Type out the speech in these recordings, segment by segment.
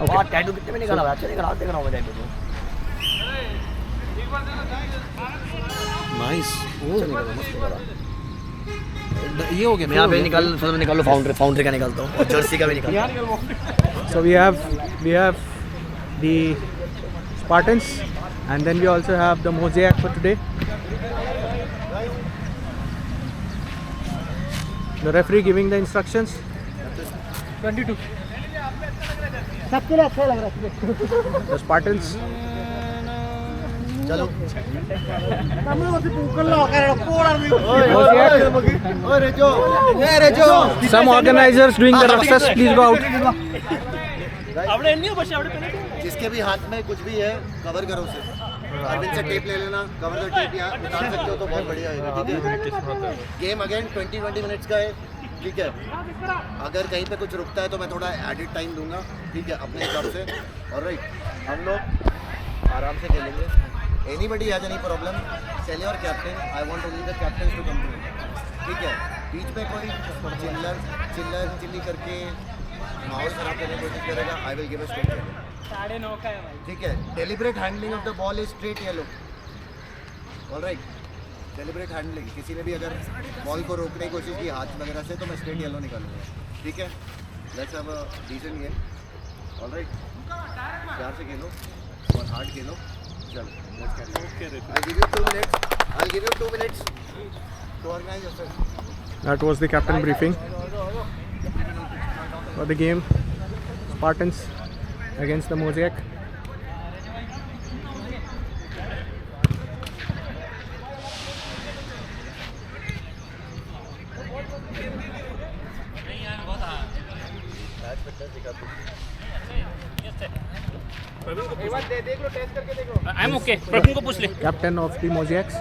Okay. और tattoo कितने में निकाला हुआ? अच्छा निकाला, देख रहा हूँ मैं टैटू को। Nice. अच्छा निकाला, मस्त निकाला। ये हो गया। मैं यहाँ पे निकाल लो, फाउंड्री का निकालता हूँ और जर्सी का भी निकालता हूँ। So we have the Spartans, and then we also have the Mosaic for today. The referee giving the instructions. 22. सबके लिए अच्छा लग रहा है. The Spartans. चलो Some organizers doing the raksas, please go out. जिसके भी हाथ में कुछ भी है कवर करो उसे। अरविंद से टेप ले लेना, कवर द टेप यहाँ उतार सकते हो तो बहुत बढ़िया होगा। ठीक है, गेम अगेन 20 मिनट्स का है। ठीक है, अगर कहीं पे कुछ रुकता है तो मैं थोड़ा एडिट टाइम दूंगा। ठीक है, अपने हिसाब से। ऑलराइट, हम लोग आराम से खेलेंगे। Anybody has any problem, tell your captain, I want only the captain to come to. ठीक है, बीच में कोई चिल्ली करके माहौल खराब करने की कोशिश करेगा, I will give a straight yellow. 9:30 का है भाई। ठीक है, deliberate handling of the ball is straight yellow. Alright, deliberate handling, किसी ने भी अगर बॉल को रोकने की कोशिश की हाथ वगैरह से तो मैं स्ट्रेट येलो निकालूंगा। ठीक है, let's have a decent game. Alright, प्यार से खेलो और हार्ड खेलो। चलो, let's carry. I give you 2 minutes to organize yourself. That was the captain briefing for the game. Spartans against the Mosaic. I'm okay. Praveen को पूछ ले। Captain of the Mosaics.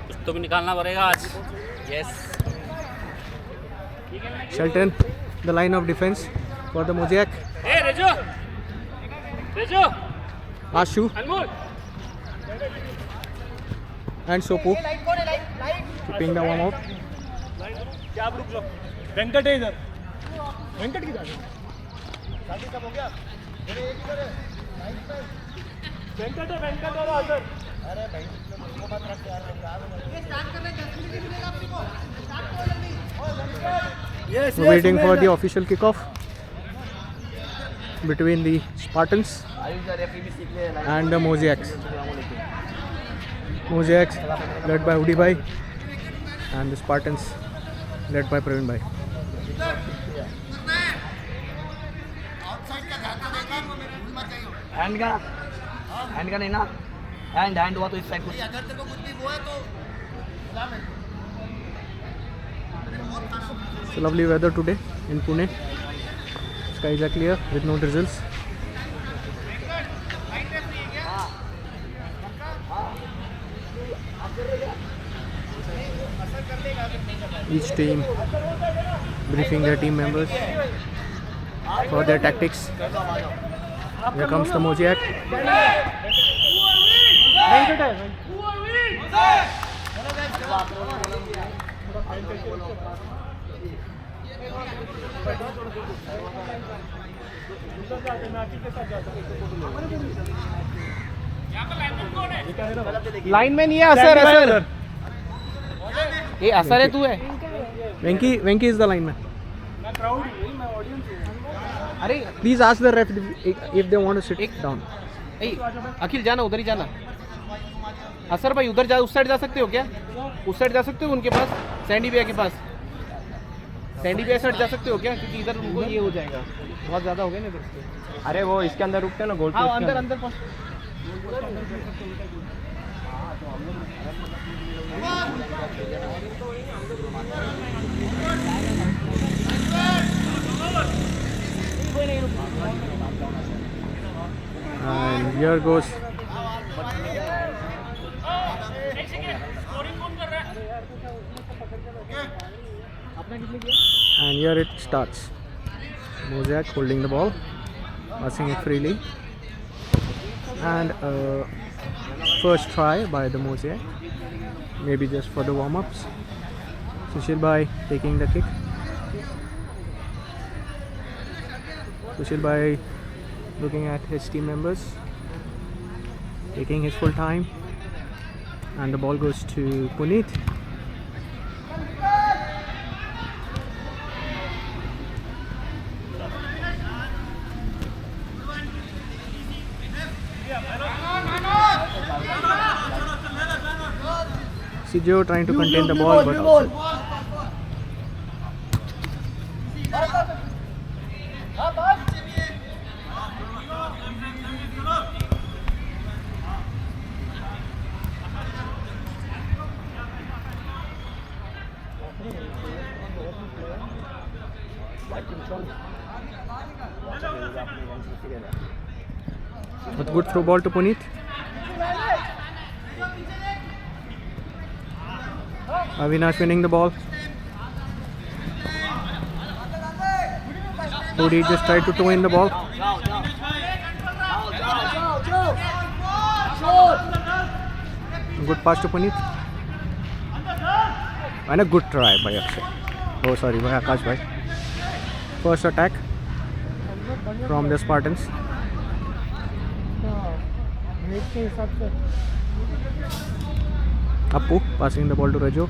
कुछ तो भी निकालना पड़ेगा आज। Yes. Shelton, the line of defense for the Mosaic. Hey रेजो, रेजो, Ashu Anmol. and Sopu keeping the warm up. क्या आप रुक लो। वेंकट है इधर। वेंकट किधर है? वेंकट है उधर। We're waiting for the official kickoff between the Spartans and the Mosaics. Mosaics led by Udi Bhai and the Spartans led by Praveen Bhai. Hand का नहीं ना, हैंड हुआ तो इस साइड कुछ। अगर तेरे को कुछ भी वो है तो It's lovely weather today in Pune. Skies are clear with no drizzles. Each team briefing their team members for their tactics. Here comes the Mosaic. Line में नहीं है असर। ये असर है, तू है। Venki is the lineman. अरे Please ask the ref if they want to sit down. अखिल जाना, उधर ही जाना। असर भाई उधर जा, उस साइड जा सकते हो क्या? उस साइड जा सकते हो उनके पास, सैंडी भैया के पास। सैंडी भैया साइड जा सकते हो क्या? क्योंकि इधर उनको ये हो जाएगा, बहुत ज़्यादा हो गया ना इधर। अरे वो इसके अंदर रुकते हैं ना, गोल पोस्ट अंदर अंदर And here goes and here it starts. Mosaic holding the ball, passing it freely, and first try by the Mosaic, maybe just for the warm-ups. Sushil Bhai taking the kick. Sushil Bhai looking at his team members, taking his full time, and the ball goes to Puneet. Sijo trying to contain the ball, but outside. But good throw ball to Puneet. Avinash winning the ball. Hudi just tried to toe in the ball. Good pass to Puneet. And a good try by Akshay. Oh, sorry, by Akash bhai. First attack from the Spartans. Appu passing the ball to Rejo.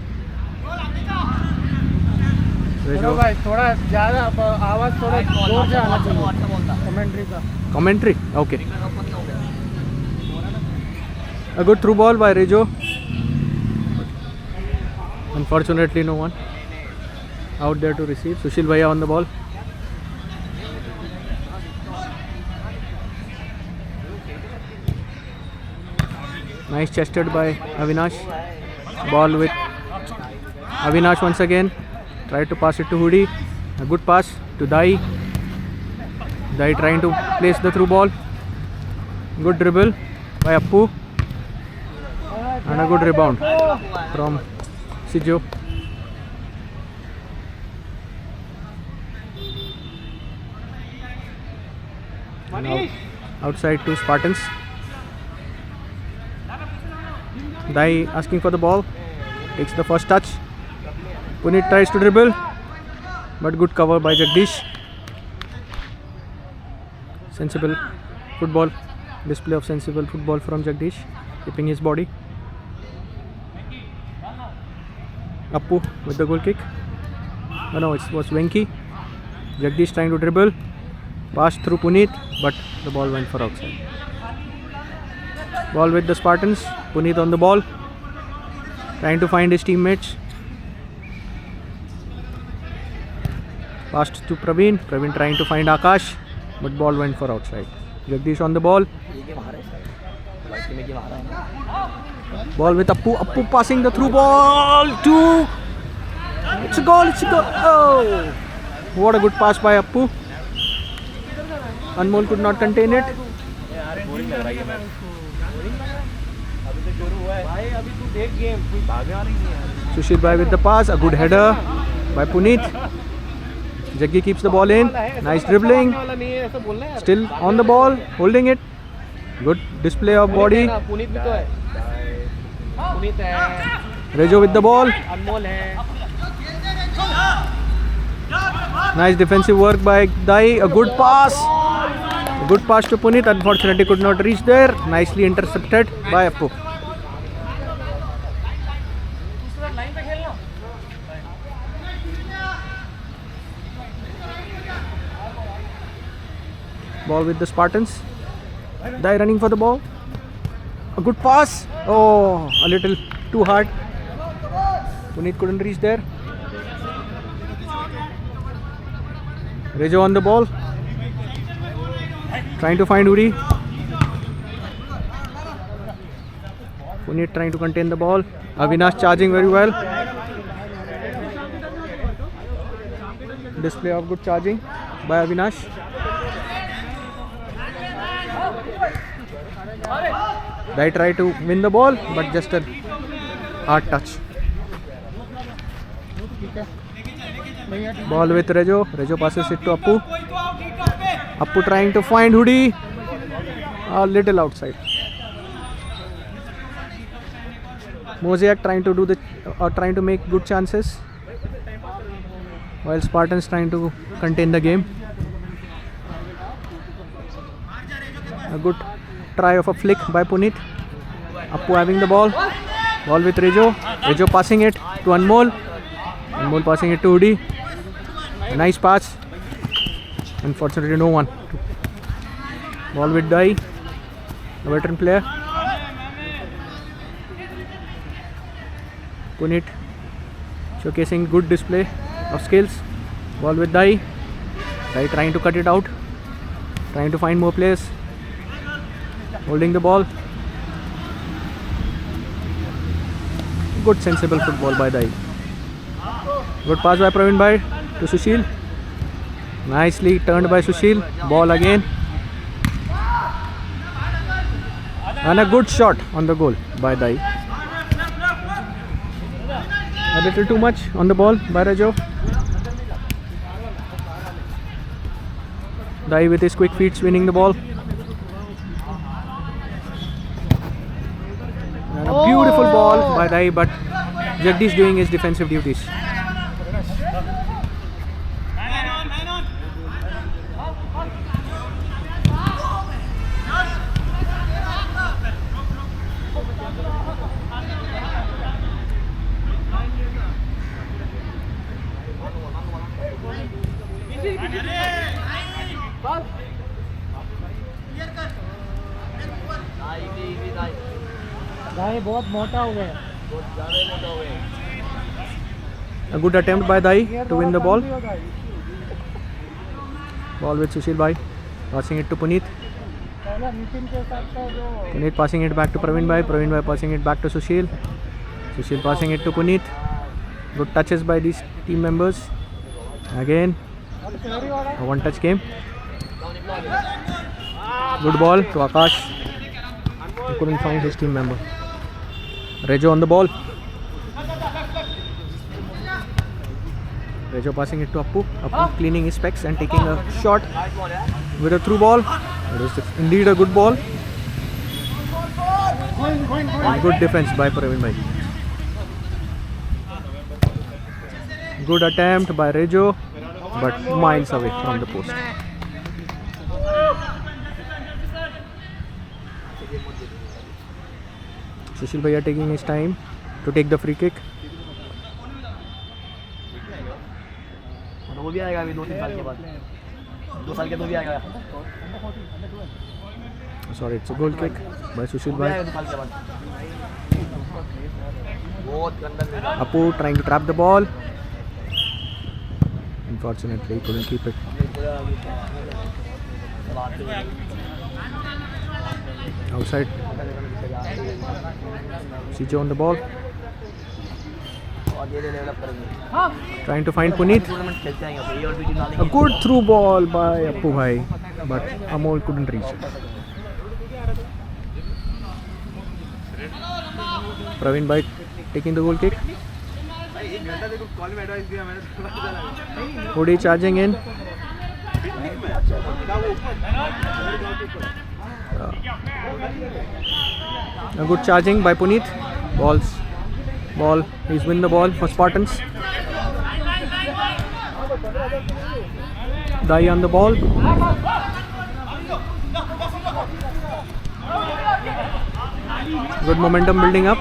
भाई थोड़ा ज़्यादा आवाज़ थोड़ा जोर से आना चाहिए commentary का. Commentary? Okay. A good through ball by Rejo. Unfortunately, no one out there to receive. Sushil Bhaiya on the ball. Nice chested by Avinash. Ball with Avinash once again. Tried to pass it to Hudi. A good pass to Dai. Dai trying to place the through ball. Good dribble by Appu. And a good rebound from Sijo. Outside to Spartans. Dai asking for the ball. Takes the first touch. Puneet tries to dribble, but good cover by Jagdish. Sensible football. Display of sensible football from Jagdish, keeping his body. Appu with the goal kick. Oh no, it was Venki. Jagdish trying to dribble. Pass through Puneet, but the ball went for outside. Ball with the Spartans. Puneet on the ball. Trying to find his teammates. Passed to Praveen. Praveen trying to find Akash, but ball went for outside. Jagdish on the ball. Ball with Appu. Appu passing the through ball to. It's a goal. It's a goal. Oh, what a good pass by Appu. Anmol could not contain it. Sushil Bhai with the pass. A good header by Puneet. Jaggi keeps the ball in. Nice dribbling. Still on the ball, holding it. Good display of body. Rejo with the ball. Nice defensive work by Dai. A good pass. A good pass to Puneet. Unfortunately could not reach there. Nicely intercepted by Appu. Ball with the Spartans. Dai running for the ball. A good pass. Oh, a little too hard. Puneet couldn't reach there. Rejo on the ball. Trying to find Uri. Puneet trying to contain the ball. Avinash charging very well. Display of good charging by Avinash. Dai tried to win the ball, but just a hard touch. Ball with Rejo. Rejo passes it to Appu. Appu trying to find Hudi. A little outside. Mosaic trying to do the trying to make good chances, while Spartans trying to contain the game. A good try of a flick by Puneet. Appu having the ball. Ball with Rejo. Rejo passing it to Anmol. Anmol passing it to Udi. A nice pass. Unfortunately, no one. Ball with Dai, a veteran player. Puneet showcasing good display of skills. Ball with Dai. Dai trying to cut it out. Trying to find more players. Holding the ball. Good sensible football by Dai. Good pass by Praveen Bhai to Sushil. Nicely turned by Sushil. Ball again. And a good shot on the goal by Dai. A little too much on the ball by Rejo. Dai with his quick feet winning the ball. And a beautiful ball by Dai, but Jagdish doing his defensive duties. A good attempt by Dai to win the ball. Ball with Sushil Bhai. Passing it to Puneet. Puneet passing it back to Praveen Bhai. Praveen Bhai passing it back to Sushil. Sushil passing it to Puneet. Good touches by these team members. Again, a one-touch game. Good ball to Akash. He couldn't find his team member. Rejo on the ball. Rejo passing it to Appu. Appu cleaning his specs and taking a shot with a through ball. It was indeed a good ball. And good defense by Praveen Bhai. Good attempt by Rejo, but miles away from the post. Sushil Bhaiya taking his time to take the free kick. वो भी आएगा अभी 2-3 साल के बाद 2 साल के तो भी आएगा Sorry, it's a goal kick by Sushil Bhai. 2 साल के बाद बहुत गंदा Appu trying to trap the ball. Unfortunately, he couldn't keep it. Outside. Sijo on the ball. Trying to find Puneet. A good through ball by Appu Bhai, but Amol couldn't reach it. Praveen Bhai taking the goal kick. Udi charging in. A good charging by Puneet. Ball. He's win the ball for Spartans. Dai on the ball. Good momentum building up.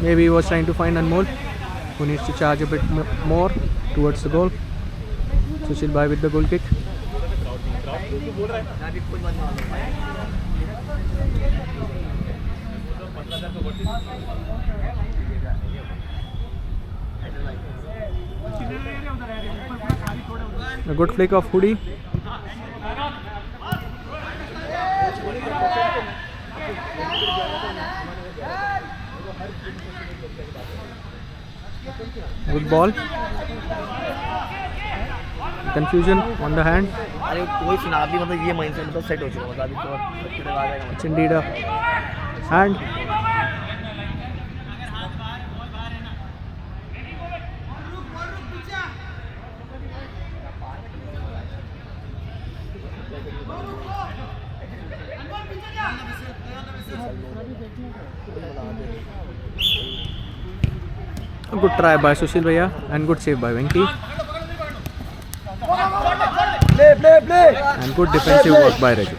Maybe he was trying to find Anmol, who needs to charge a bit more towards the goal. Sushil Bhai with the goal kick. A good flick of Hudi. Good ball. Confusion on the hand. अरे कोई फिलहाल भी मतलब ये mind से मतलब set हो चुका मतलब अभी तो आ जाएगा It's indeed a hand. A good try by Sushil Bhaiya and good save by Venki. And good defensive work by Reju.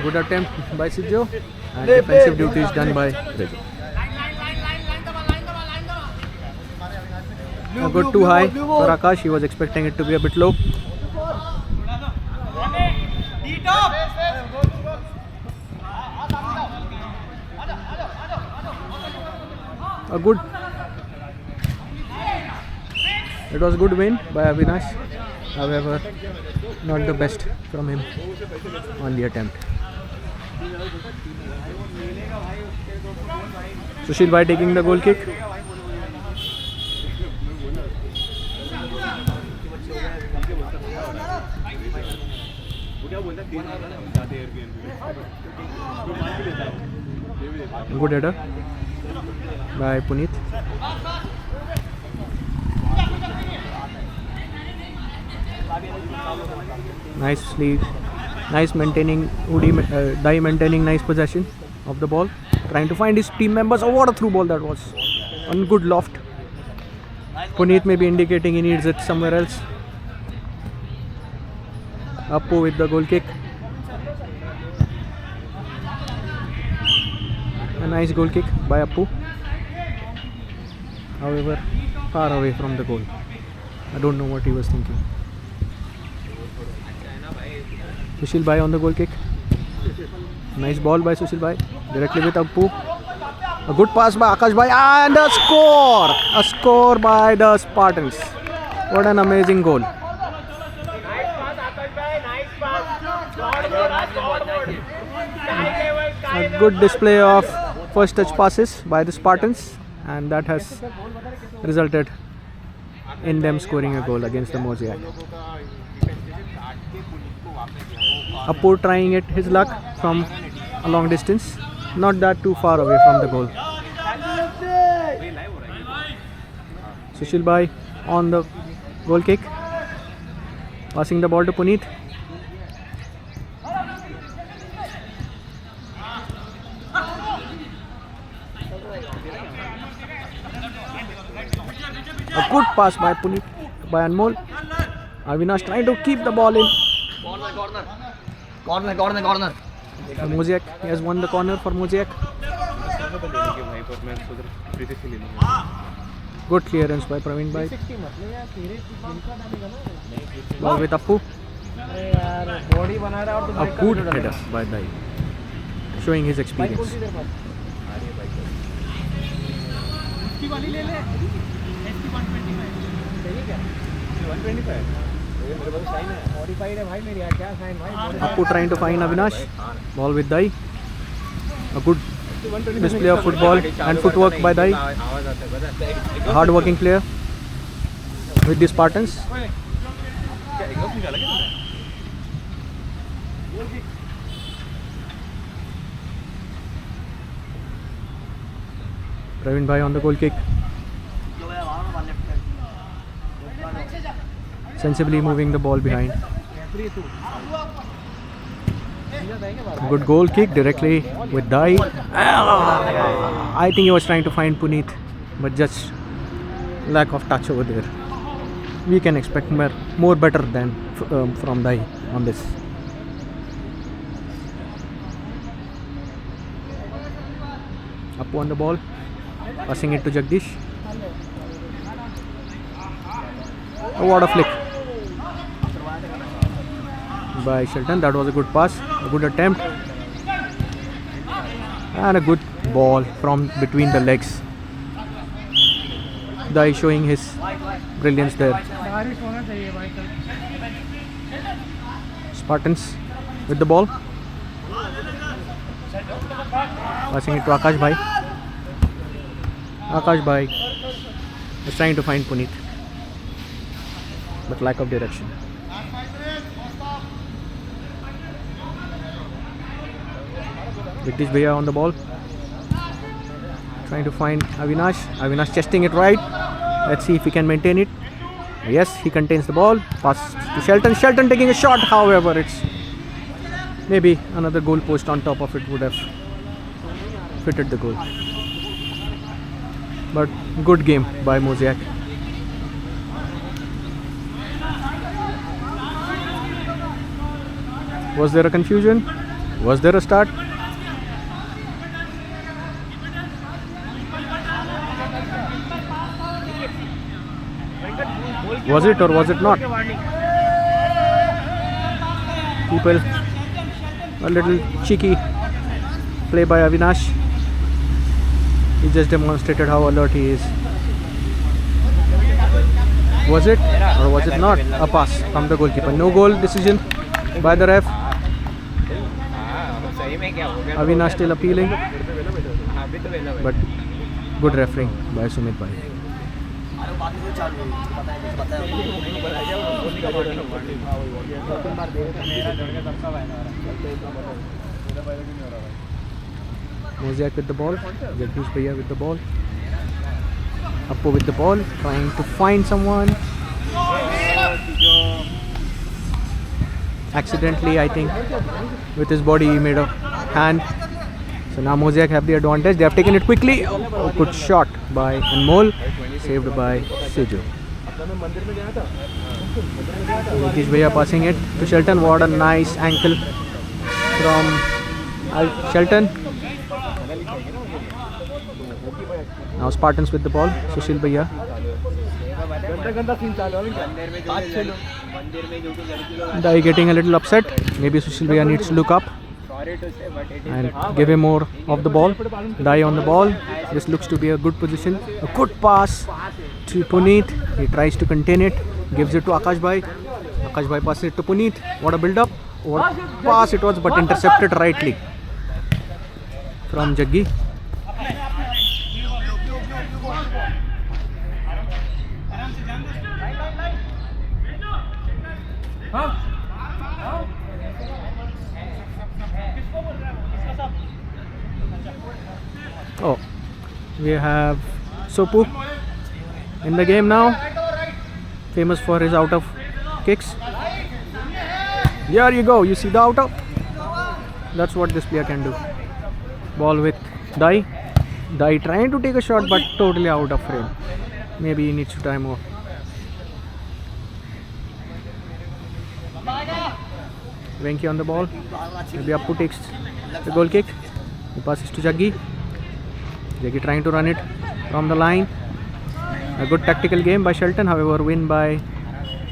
Good attempt by Sidjo and defensive duties done by Reju. A good too high for Akash. He was expecting it to be a bit low. A good. It was a good win by Avinash. However, not the best from him on the attempt. Sushil Bhai taking the goal kick. Good header by Puneet. Nice maintaining Dai maintaining nice possession of the ball, trying to find his team members. Oh, what a through ball that was! On good loft. Puneet may be indicating he needs it somewhere else. Appu with the goal kick. A nice goal kick by Appu. However, far away from the goal. I don't know what he was thinking. Sushil Bhai on the goal kick. Nice ball by Sushil Bhai. Directly with Appu. A good pass by Akash Bhai and a score! A score by the Spartans. What an amazing goal. A good display of first touch passes by the Spartans, and that has resulted in them scoring a goal against the Mosaic. Appu trying it his luck from a long distance, not that too far away from the goal. Sushil Bhai on the goal kick, passing the ball to Puneet. A good pass by Puneet, by Anmol. Avinash trying to keep the ball in. Corner. Mosaic, he has won the corner for Mosaic. Good clearance by Praveen Bhai. Ball with Appu. A good header by Dai, showing his experience. Appu trying to find Avinash. Ball with Dai. A good display of football and footwork by Dai. A hard working player with the Spartans. Praveen Bhai on the goal kick. Sensibly moving the ball behind. Good goal kick directly with Dai. I think he was trying to find Puneet, but just lack of touch over there. We can expect more better than from Dai on this. Appu on the ball, passing it to Jagdish. What a flick by Shelton. That was a good pass, a good attempt, and a good ball from between the legs. Dai showing his brilliance there. Spartans with the ball, passing it to Akash Bhai. Akash Bhai is trying to find Puneet, but lack of direction. Jagdish Bhaiya on the ball, trying to find Avinash. Avinash chesting it right. Let's see if he can maintain it. Yes, he contains the ball. Pass to Shelton. Shelton taking a shot. However, it's maybe another goal post on top of it would have fitted the goal. But good game by Mosaic. Was there a confusion? Was there a start? Was it or was it not? People, a little cheeky play by Avinash. He just demonstrated how alert he is. Was it or was it not a pass from the goalkeeper? No goal decision by the ref. Avinash still appealing, but good refereeing by Sumit Bhai. Mosaic with the ball, Jagdish Bhaiya with the ball, Appu with the ball, trying to find someone. Accidentally, I think, with his body he made a hand. So now Mosaic have the advantage. They have taken it quickly. Oh, good shot by Anmol, saved by Sejo. Jagdish Bhaiya passing it to Shelton. What a nice ankle from Shelton. Now Spartans with the ball. Sushil Bhaiya. Dai getting a little upset. Maybe Sushil Bhaiya needs to look up and give him more of the ball. Dai on the ball. This looks to be a good position. A good pass to Puneet. He tries to contain it. Gives it to Akash Bhai. Akash Bhai passes it to Puneet. What a build up. What a pass it was, but intercepted rightly from Jaggi. Oh, we have Sopu in the game now, famous for his out of kicks. There you go, you see the out of? That's what this player can do. Ball with Dai. Dai trying to take a shot but totally out of frame. Maybe he needs to try more. Venki on the ball. Maybe Appu takes the goal kick. He passes to Jaggi. Jaggi trying to run it from the line. A good tactical game by Shelton, however, win by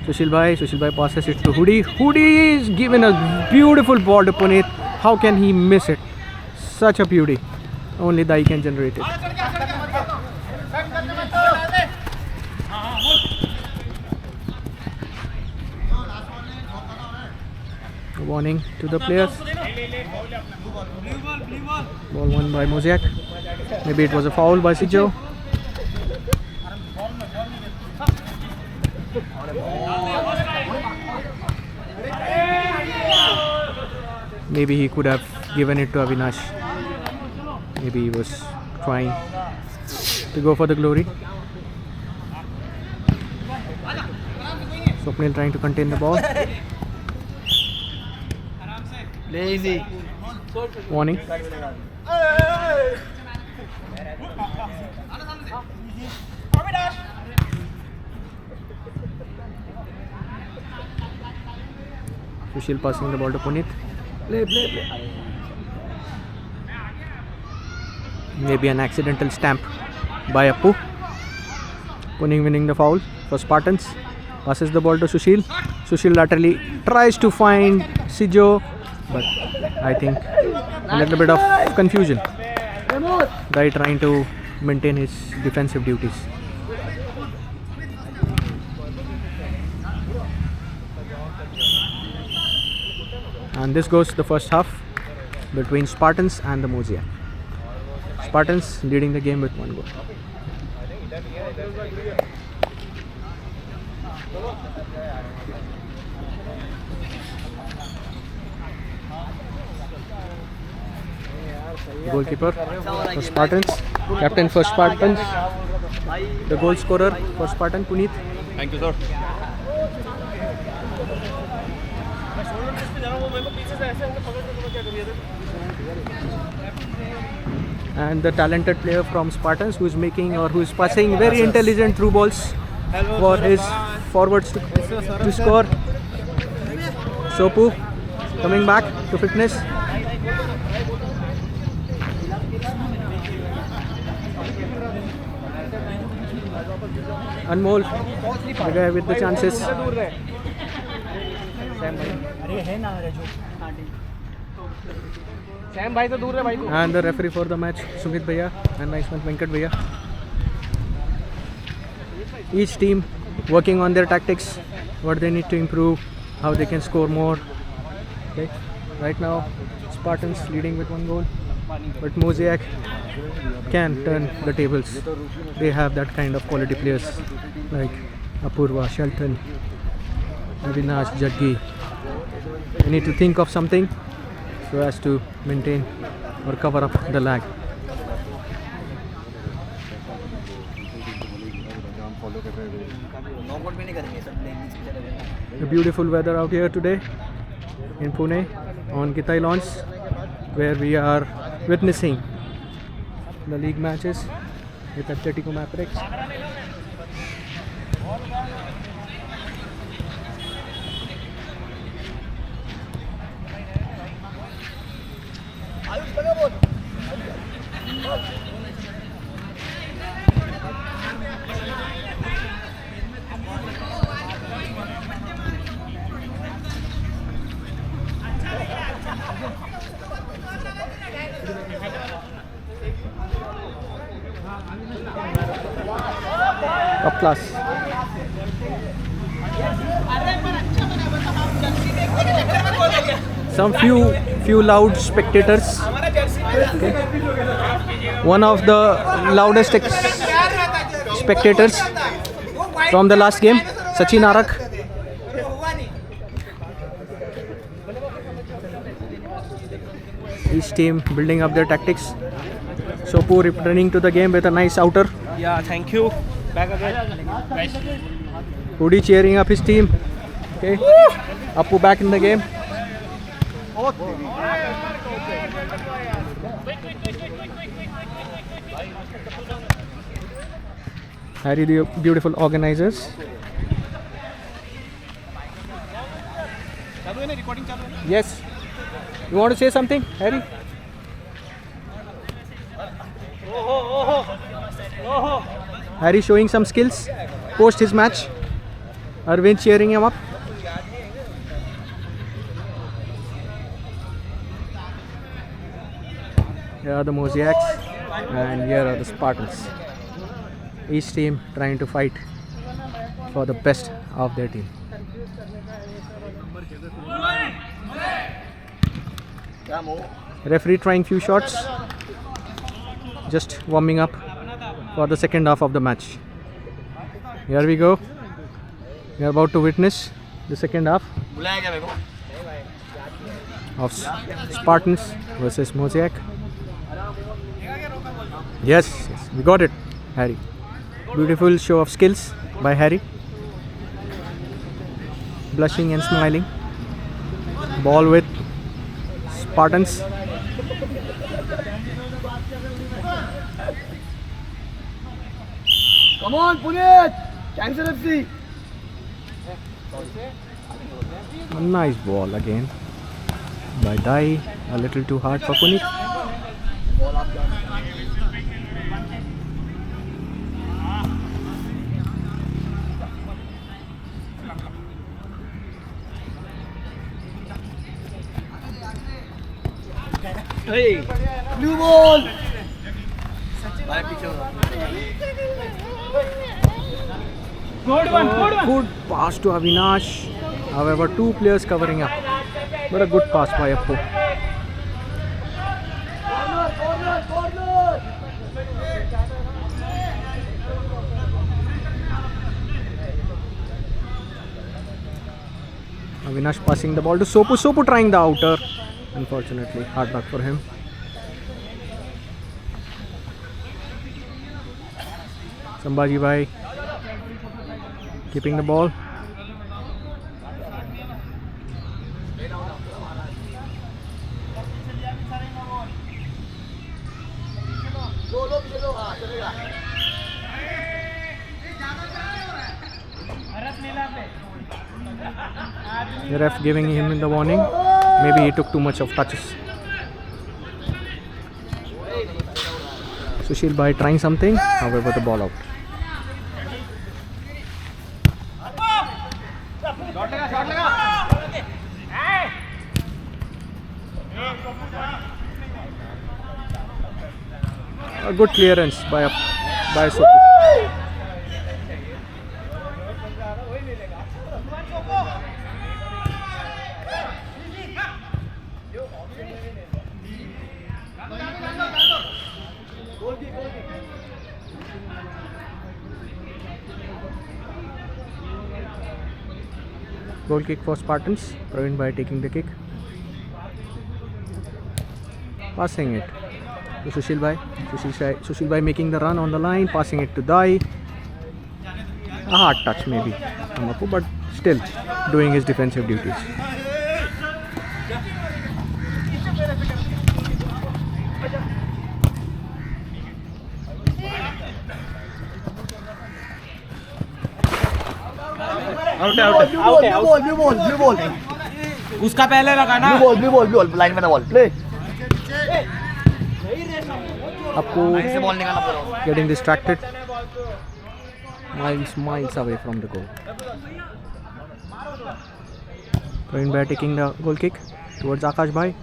Sushil Bhai. Sushil Bhai passes it to Hudi. Hudi is given a beautiful ball to Puneet. How can he miss it? Such a beauty. Only Dai can generate it. Warning to the players. Ball won by Mosaic. Maybe it was a foul by Sijo. Maybe he could have given it to Avinash. Maybe he was trying to go for the glory. Swapnil trying to contain the ball. Lazy. Warning. Sushil passing the ball to Puneet. Play. Maybe an accidental stamp by Appu. Puneet winning the foul for Spartans. Passes the ball to Sushil. Sushil laterally tries to find Sijo, but I think a little bit of confusion. Dai trying to maintain his defensive duties. And this goes the first half between Spartans and the Mosaic. Spartans leading the game with 1 goal. Goalkeeper for Spartans, captain for Spartans, the goal scorer for Spartan, Puneet. Thank you, sir. And the talented player from Spartans who is making or who is passing very intelligent through balls for his forwards to score. Sopu coming back to fitness. Anmol, the guy with the chances. Sam भाई तो दूर है भाई तू. And the referee for the match, Sumit Bhaiya and Naisman Venkat Bhaiya. Each team working on their tactics, what they need to improve, how they can score more. Okay, right now Spartans leading with 1 goal, but Mosaic can turn the tables. They have that kind of quality players like Apurva, Shelton, Avinash, Jaggi. They need to think of something so as to maintain or cover up the lag. A beautiful weather out here today in Pune on Gitai Lawns, where we are witnessing the league matches with Atletico Maprex. Top class. Some few loud spectators. Okay. One of the loudest spectators from the last game, Sachin Arak. Each team building up their tactics. Sopu returning to the game with a nice outer. Yeah, thank you. Back again. Hudi cheering up his team. Okay. Appu back in the game. Harry, the beautiful organizers. Yes. You want to say something, Harry? Harry showing some skills post his match. Arvind cheering him up. Here are the Mosaics and here are the Spartans. Each team trying to fight for the best of their team. Referee trying few shots, just warming up for the second half of the match. Here we go. We are about to witness the second half of Spartans versus Mosaic. Yes, we got it, Harry. Beautiful show of skills by Harry. Blushing and smiling. Ball with Spartans. Come on, Puneet! Cancel FC! A nice ball again by Dai. A little too hard for Puneet. Hey! Blue ball! Good pass to Avinash. However, two players covering up. But a good pass by Appu. Avinash passing the ball to Sopu. Sopu trying the outer. Unfortunately, hard luck for him. Sambhaji Bhai keeping the ball. The ref giving him the warning. maybe he took too much of touches. Sushil Bhai trying something, however the ball out. A good clearance by Sopu. Goal kick for Spartans. Praveen Bhai taking the kick. Passing it to Sushil Bhai. Sushil Bhai making the run on the line, passing it to Dai. A hard touch maybe from Apu, but still doing his defensive duties. Blue ball. उसका पहले लगा ना Blue ball. Line में the ball. Play. Apu Line से ball निकालना पड़ेगा. getting distracted. Miles away from the goal. Praveen Bhai taking the goal kick towards Akash Bhai.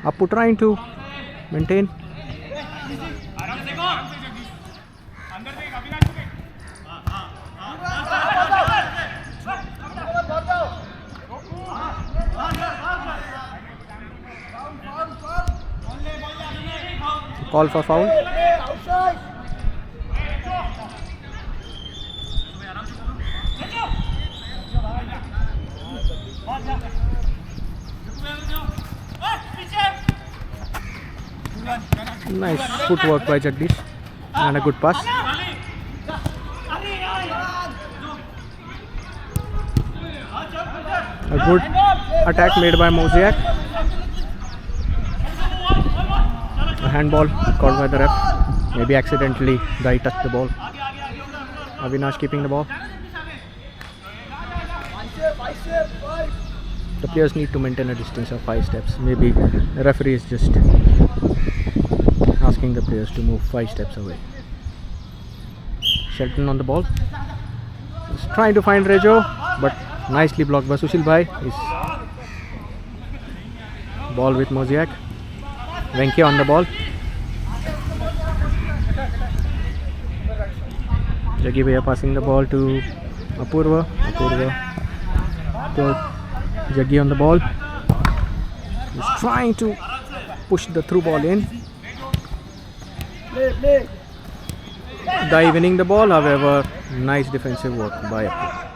Apu trying to maintain. Call for foul. Nice footwork by Jagdish and a good pass. A good attack made by Mosiak. A handball called by the ref. Maybe accidentally Dai touched the ball. Avinash keeping the ball. The players need to maintain a distance of 5 steps. Maybe the referee is just asking the players to move 5 steps away. Shelton on the ball. He's trying to find Rejo, but nicely blocked by Sushil Bhai. His ball with Mosiak. Venki on the ball. Jaggi Bhaiya passing the ball to Apurva. To Jaggi on the ball. He's trying to push the through ball in. Dai winning the ball, however, nice defensive work by Apu.